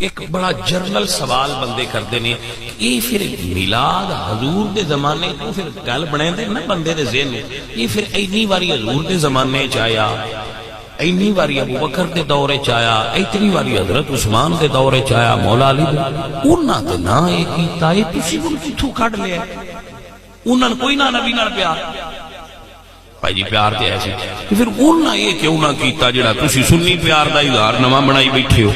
ایک بڑا جرنل سوال بندے کرتے ہیں، یہ پھر میلاد حضور دے زمانے تو پھر گل بنے دے نا بندے دے ذہن میں، یہ پھر اینی واری حضور دے زمانے چایا، اینی واری ابو بکر دے دورے چایا، اتنی واری حضرت عثمان دے دورے چایا، مولا علی دے انہاں تے نہ یہ کیتا، یہ تسی کتھوں کڈ لیا؟ انہاں کوئی نہ نبی نال پیار، بھائی جی پیار تے ایسی پھر انہاں یہ کیوں نہ کیتا جڑا تسی سنی پیار دا اظہار نواں بنائی بیٹھے ہو؟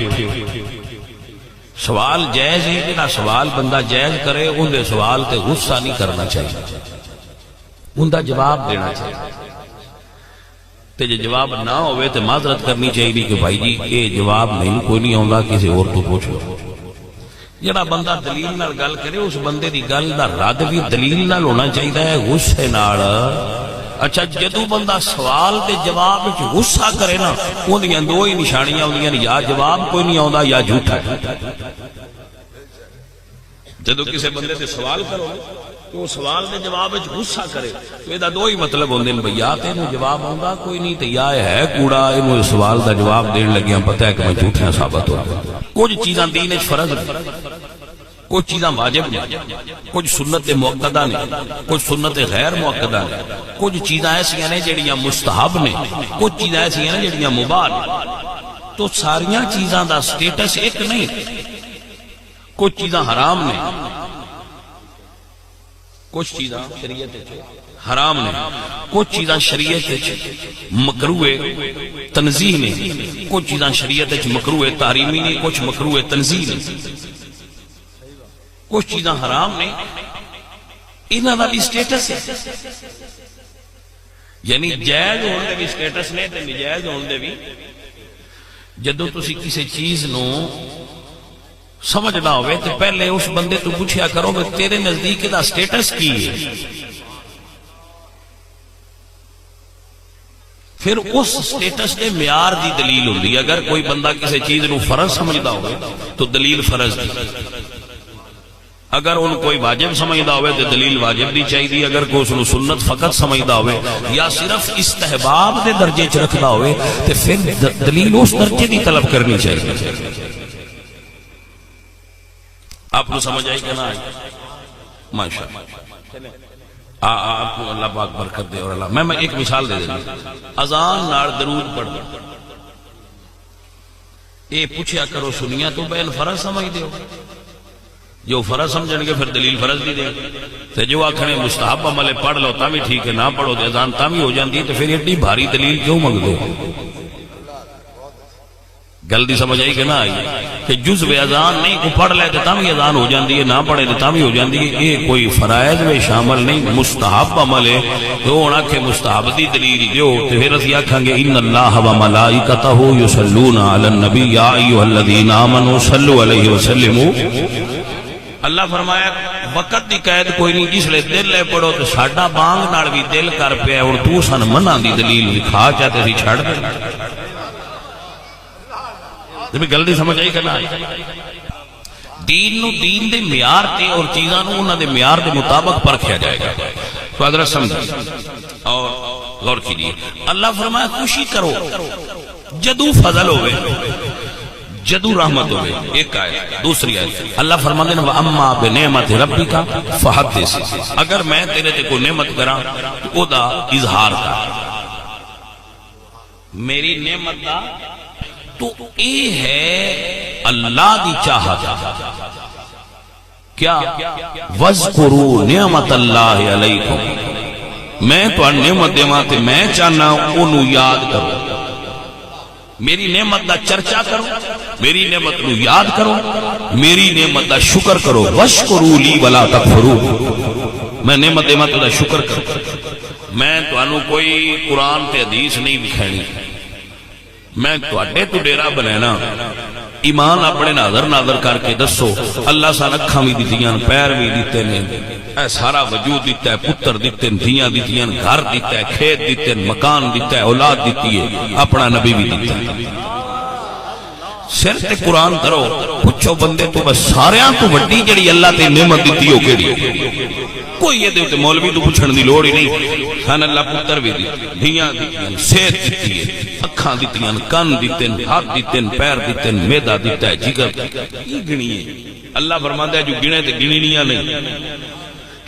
سوال جائز ہے، جڑا سوال بندہ جائز کرے ان دے سوال تے غصہ نہیں کرنا چاہیے، ان دا جواب دینا چاہیے، تے جے جواب نہ ہوئے تے معذرت کرنی چاہیے کہ بھائی جی یہ جواب نہیں کوئی نہیں آندا، کسی اور تو پوچھ لو۔ جڑا بندہ دلیل نال گل کرے اس بندے دی گل دا رد بھی دلیل نال ہونا چاہیے ہے، غصے نال۔ اچھا جدو بندہ سوال تے جواب وچ غصہ کرے نا، اندیاں دو ہی نشانیاں ہوندیاں نے، یا جواب کوئی نہیں آندا یا جھوٹا ہے۔ جدو کسی بندے تے سوال کرو تو وہ سوال دے جواب وچ غصہ کرے تو یہ دو ہی مطلب ہوندے نے، بھئی یا تے انہوں جواب آندا کوئی نہیں تے یا ہے کوڑا، انہوں سوال دا جواب دین لگیاں پتہ ہے کہ میں جھوٹیاں ثابت ہو۔ کچھ چیزاں دین وچ فرض نے، کچھ چیزاں واجب نے، کچھ سنت مؤکدہ نے، کچھ سنت غیر مؤکدہ نے، کچھ چیزاں ایسیاں نے جڑیاں مستحب نے، کچھ چیزاں ایسیاں نے جڑیاں مباح نے۔ تو ساریاں چیزاں دا سٹیٹس ایک نہیں، کچھ چیزاں حرام نے، کچھ چیزاں شریعت حرام نے، کچھ چیزاں شریعت مکروہ تنزیہ نے، کچھ چیزاں شریعت مکروہ تحریمی نے، کچھ مکروہ تنزیہ نے، کچھ چیزاں حرام نے، انہاں دا بھی سٹیٹس ہے، یعنی جائز ہونے دے بھی سٹیٹس نے تے ناجائز ہونے دے بھی۔ جدوں تسی کسی چیز نو سمجھنا ہوئے تو پہلے اس بندے تو پوچھیا کرو کہ تیرے نزدیک دا سٹیٹس کی ہے، پھر اس سٹیٹس دے معیار دی دلیل ہوندی ہے۔ اگر کوئی بندہ کسی چیز نو فرض سمجھدا ہوئے تو دلیل فرض دی، اگر ان کوئی واجب سمجھدا ہوئے تو دلیل واجب دی چاہیے، اگر کوئی اس نو سنت فقط سمجھدا ہوئے یا صرف استحباب دے درجے چ رکھدا ہوئے تو پھر دلیل اس درجے دی طلب کرنی چاہیے۔ آپ کو سمجھ آئی کہ نہ آئی؟ ماشاءاللہ آپ کو اللہ پاک برکت دے۔ اور اللہ میں ایک مثال دے دوں، اذان نال درود پڑھ اے پوچھیا کرو سنیا تو بین فرض سمجھ دیو، جو فرض سمجھن گے پھر دلیل فرض دی دے، تے جو آکھنے مستحب عمل پڑھ لو تا بھی ٹھیک ہے، نہ پڑھو تے اذان تا بھی ہو جاندی ہے، تو پھر ایڈی بھاری دلیل کیوں منگ دو؟ گل دی سمجھ آئی کہ نہ آئی؟ کہ جزو اذان نہیں کو پڑھ لے تو تم ہی اذان ہو جاندی ہے، نہ پڑھے تو تم ہی ہو جاندی ہے، یہ کوئی فرائض میں شامل نہیں، مستحب عمل ہے۔ تو ہونا کہ مستحب دی دلیل دیو تو پھر اسی آکھاں گے ان اللہ و ملائکتہ یصلون علی النبی یا ایھا الذین آمنوا صلوا علیہ وسلموا۔ اللہ فرمایا وقت دی قید کوئی نہیں، جس لئے دل لے پڑھو تو ساڈا بانگ نال بھی دل کر پیا، اور تو سن منع دی دلیل دکھا چاہتے سی چھڑ دے۔ گل دی سمجھ آئی کرنا دین نو دین دے معیار تے اور چیزاں نو انہاں دے معیار دے مطابق پرکھیا جائے گا۔ تو حضرت سمجھ اور غور کیجیے، اللہ فرمایا خوشی کرو جدو فضل ہوئے، جدو رحمت ہوئے۔ ایک آیت، دوسری آیت اللہ فرماتے ہیں وَأَمَّا بِنِعْمَتِ رَبِّكَ فَحَدِّثْ، اگر میں تیرے تے کوئی نعمت کراں تو او دا اظہار کر، میری نعمت دا تو اے ہے اللہ دی چاہت۔ کیا وَاذْكُرُوا نِعْمَتَ اللَّهِ عَلَيْكُمْ، میں تو نعمت دیواں تے میں چاہنا انہوں یاد کرو، میری نعمت دا چرچا کرو، میری نعمت نو یاد کرو، میری نعمت دا شکر کرو۔ وَاشْكُرُوا لِي وَلَا تَكْفُرُوا، میں نعمت دیواں تے دا شکر کرو۔ میں تو انہوں کوئی قرآن تے حدیث نہیں دکھانی، میں تو اڈے تو ڈیرا بنینا، ایمان اپنے ناظر کر کے دسو اللہ سان اکھاں بھی دیتیاں، پیر بھی دیتے نے، اے سارا وجود دیتا ہے، پتر دیتے ہیں، دھیاں دیتی ہیں، گھر دیتا ہے، کھیت دیتے ہیں، مکان دیتا ہے، اولاد دیتی ہے، اپنا نبی بھی دیتا ہے۔ سر تے قرآن کرو پوچھو بندے تو بس ساریاں تو وڈی جڑی اللہ تے نعمت دیتی ہو کیڑی کوئی یہ دے مولوی تو پوچھن دی لوڑ ہی نہیں سن اللہ پتر بھی دی دھیاں دتیاں صحت دتی ہے اکھاں دتیاں کان دتے ہاتھ دتے پیر دتے معدہ دتا ہے جگر کی گنی ہے اللہ فرماندا ہے جو گنے تے گننیاں نہیں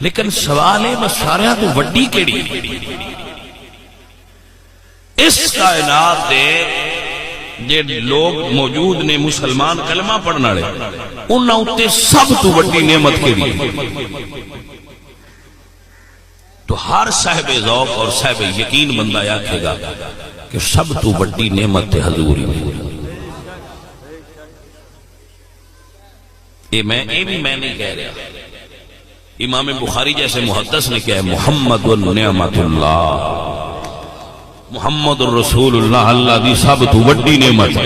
لیکن سوال ہے بس ساریاں تو وڈی کیڑی اس کائنات دے جے لوگ موجود نے مسلمان کلمہ پڑھنا لے انہاں اُتے سب تو وڈی نعمت کیڑی تو ہر صاحب ذوق اور صاحب یقین بندہ آکھے گا کہ سب تو وڈی نعمت حضور ہی یہ بھی میں نہیں کہہ رہا امام بخاری جیسے محدث نے کہا ہے محمد نعمت اللہ محمد الرسول اللہ اللہ دی سب تو وڈی نعمت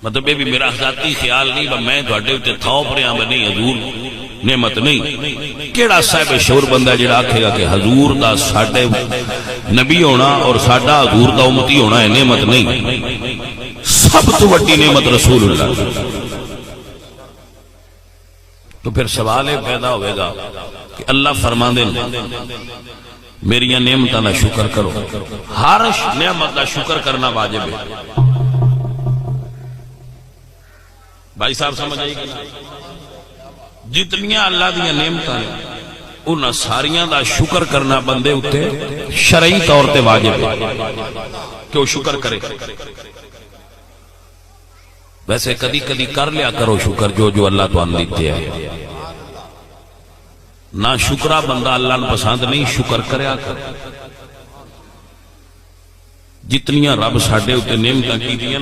مطلب یہ بھی میرا ذاتی خیال نہیں میں تھوڑے تے تھوپ رہا میں نہیں حضور نعمت نہیں کیڑا صاحب شعور بندہ جڑا آکھے گا کہ حضور دا ساڈے نبی ہونا اور ساڈا حضور دا امتی ہونا ہے نعمت نہیں سب تو وڈی نعمت رسول اللہ تو پھر سوال یہ پیدا ہوئے گا کہ اللہ فرماندے میری نعمتاں دا شکر کرو ہر نعمت دا شکر کرنا واجب ہے بھائی صاحب سمجھ آئی کہ جتنیاں اللہ دیا نعمتاں انہاں ساریاں دا شکر کرنا بندے اتے شرعی طور تے واجب ہے کہ وہ شکر کرے ویسے کدی کدی کر لیا کرو شکر جو اللہ تو ان دیتے ہیں نہ شکرہ بندہ اللہ نے پسند نہیں شکر کریا کر جتنیاں رب ساڈے اتے نعمتاں کیتیاں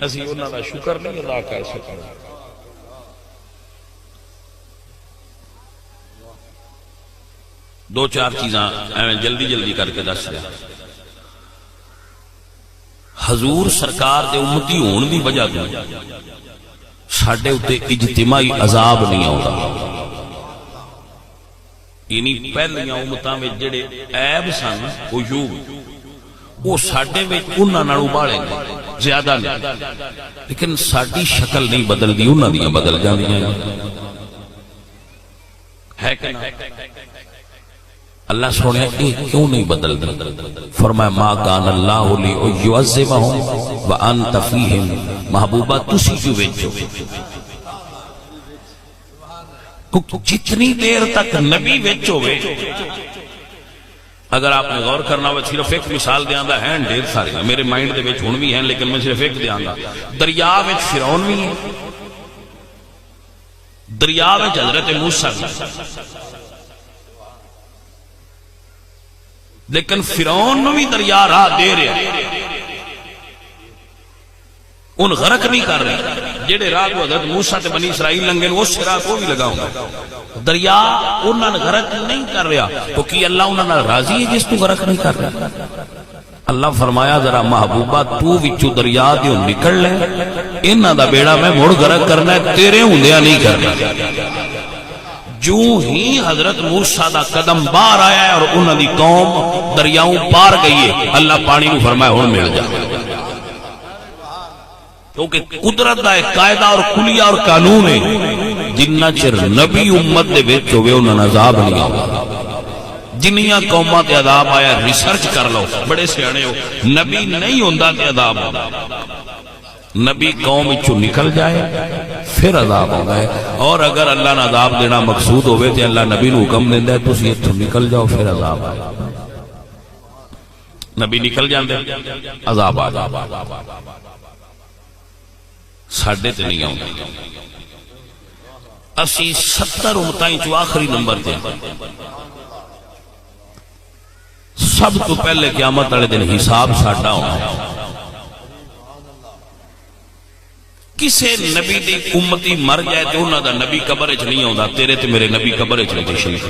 اسی انہاں دا شکر نہیں ادا کر سکتے دو چار چیزاں ایویں جلدی جلدی کر کے دس دیا حضور سرکار دے امتی ہون دی وجہ تو ساڈے اتے اجتماعی عذاب نہیں آتا یعنی پہلیاں امتاں میں جڑے عیب سن عیوب وہ ساڈے وچ انہاں نال ابالے زیادہ نہیں لیکن ساڈی شکل نہیں بدلدی انہاں دیاں بدل جاندیاں ہے کہ اللہ سونے کیوں نہیں بدلدی فرمایا ما کان اللہ لیعذبہم وانت فیہم محبوبہ تسی جو وچ جتنی دیر تک نبی وچ ہوئے اگر آپ نے غور کرنا ہو صرف ایک مثال دیاں دا ہیں ڈھیر سارے میرے مائنڈ دے وچ ہن بھی ہیں لیکن میں صرف ایک دیاں گا دریا وچ فرعون بھی ہے دریا وچ حضرت موسیٰ بھی لیکن فرعون نو بھی دریا راہ دے رہے ان غرق نہیں کر رہے جڑے راہ کو حضرت موسیٰ تے بنی اسرائیل لنگے اس راہ کو بھی لگاؤں گا دریا انہاں نے غرق نہیں کر رہا تو کی اللہ انہاں نے راضی ہے جس تو غرق نہیں کر رہا اللہ فرمایا ذرا محبوبہ تو وچو دریا دیوں نکل لے انہاں دا بیڑا میں مڑ غرق کرنا ہے تیرے ہوندیاں نہیں کرنا جو ہی حضرت موسیٰ دا قدم باہر آیا ہے اور انہاں دی قوم دریاؤں پار گئی ہے اللہ پانی کو فرمایا ہن مل جا کیونکہ قدرت دا ایک قاعدہ اور کلیہ اور قانون ہے جنہ چر نبی امت دے وچ ہوئے انہاں عذاب نہیں آؤگا جنیاں قوماں تے عذاب آیا ریسرچ کر لو بڑے سیانے ہو نبی نہیں ہوندا تے عذاب ہوگا نبی قوم وچوں نکل جائے پھر عذاب ہوگا ہے اور اگر اللہ نے عذاب دینا مقصود ہوئے تے اللہ نبی نو حکم دیندا ہے تسی ایتھوں نکل جاؤ پھر عذاب آئے نبی نکل جاندے عذاب آ جائے ساڈے تے نہیں آؤں اسی 70 امتائیں جو آخری نمبر تے سب تو پہلے قیامت والے دن حساب ساڈا ہونا کسے نبی دی امتی مر جائے تو انہاں دا نبی قبر وچ نہیں آوندا تیرے تے میرے نبی قبر وچ نہیں شریف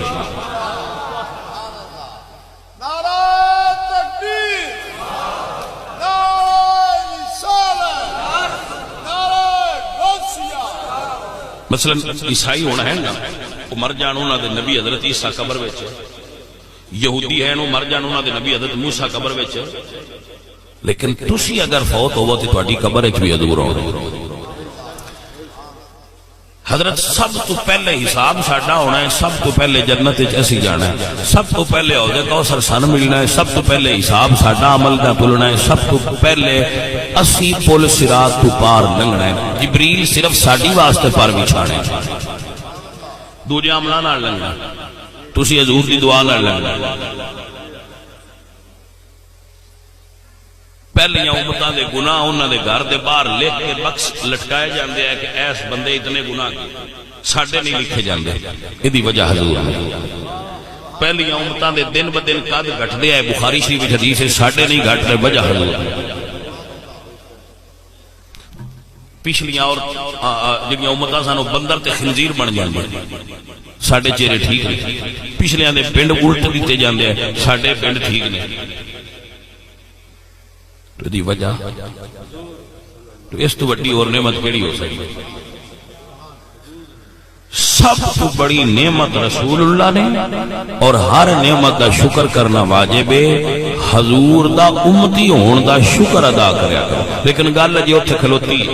مثلا عیسائی ہونا ہے نا وہ مر جان انہاں دے نبی حضرت عیسیٰ قبر وچ یہودی ہیں وہ مر جان انہاں دے نبی حضرت موسیٰ قبر وچ لیکن تسی اگر فوت ہوو تو تہاڈی قبر وچ بھی حضور ہونے. حضرت سب تو پہلے حساب ساڈا ہونا ہے, سب تو پہلے جنت وچ اسی جانا ہے, سب تو پہلے عہدے کوثر سن ملنا ہے, سب تو پہلے حساب ساڈا عمل دا تلنا ہے, سب تو پہلے اسی پل صراط تو پار لنگنا ہے. جبریل صرف ساڈی واسطے پار بچھانے, دوجے عملاں نال لنگنا, تسی حضور دی دعا نال لنگنا. پہلیاں امتاں دے گناہ انہاں دے گھر دے باہر لکھ کے بکس لٹکائے جاندے ہیں کہ ایس بندے اتنے گناہ کیتے, ساڈے نہیں لکھے جاندے. ایدی وجہ حضور ہے. پہلیاں امتاں دے دن ب دن قد گھٹدے ہے, بخاری شریف وچ حدیث ہے, ساڈے نہیں گھٹ رہے, وجہ حضور ہے. پچھلیاں اور جڑیاں امتاں سانو بندر تے خنزیر بن جاندے, ساڈے چہرے ٹھیک نہیں. پچھلیاں دے پنڈ الٹ دیتے جاندے ہیں, ساڈے پنڈ ٹھیک نہیں. تو دی وجہ تو اس تو بڑی اور نعمت کیڑی ہو سکتی؟ سب تو بڑی نعمت رسول اللہ نے, اور ہر نعمت دا شکر کرنا واجب ہے. حضور دا امتی ہون دا شکر ادا کریا کرو. لیکن گل جی اوتھے کھلوتی ہے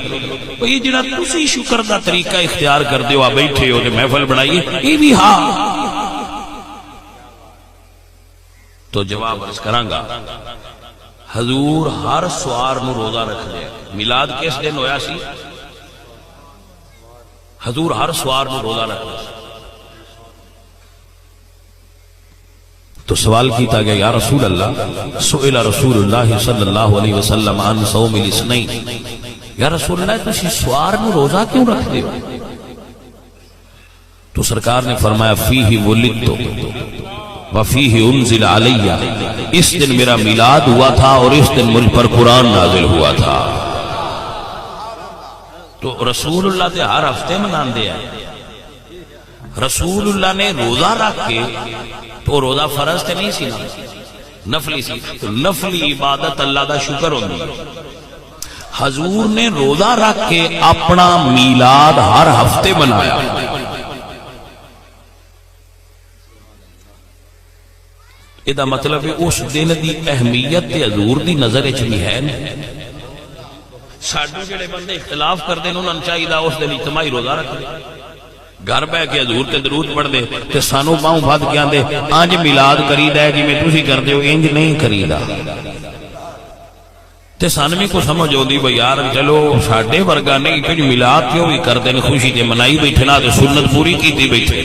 یہ جڑا تسی شکر دا طریقہ اختیار کردے ہو, بیٹھے ہو تے محفل بنائیے, یہ بھی ہاں. تو جواب عرض کراں گا, حضور ہر سوار نو روزہ رکھ لیا. میلاد کس دن ہویا سی؟ حضور ہر سوار نو روزہ رکھ لیا. تو سوال کیتا گیا, یا رسول اللہ, سئل رسول اللہ صلی اللہ علیہ وسلم عن صوم الاثنین, یا رسول اللہ تسی سوار نو روزہ کیوں رکھ دے ہو؟ تو سرکار نے فرمایا, فیہ ولدت وفیہ انزل علیہ, اس دن میرا میلاد ہوا تھا اور اس دن مجھ پر قرآن نازل ہوا تھا. تو رسول اللہ تے ہر ہفتے مناندے ہیں. رسول اللہ نے روزہ رکھ کے, تو روزہ فرض تے نہیں سی نا, نفلی سی. تو نفلی عبادت اللہ دا شکر ہوندی. حضور نے روزہ رکھ کے اپنا میلاد ہر ہفتے منایا. یہ مطلب ہے اس دن دی اہمیت تے حضور دی نظر وچ بھی ہے نا. ساڈے جڑے بندے اختلاف کردے نے انہاں نوں چاہیے اس دن اجتماعی روزہ رکھے, گھر بیٹھ کے حضور تے درود پڑھ دے, تے سانو باہوں بھد کے آندے انج میلاد کریدا ہے جویں تسی کردے ہو, انج نہیں کریدا. تے سانویں بھی کو سمجھ ہوندی بھئی یار چلو ساڈے ورگا نہیں, کچھ میلاد کیوں بھی کردے نے, خوشی تے منائی بیٹھنا تے سنت پوری کیتی بیٹھے.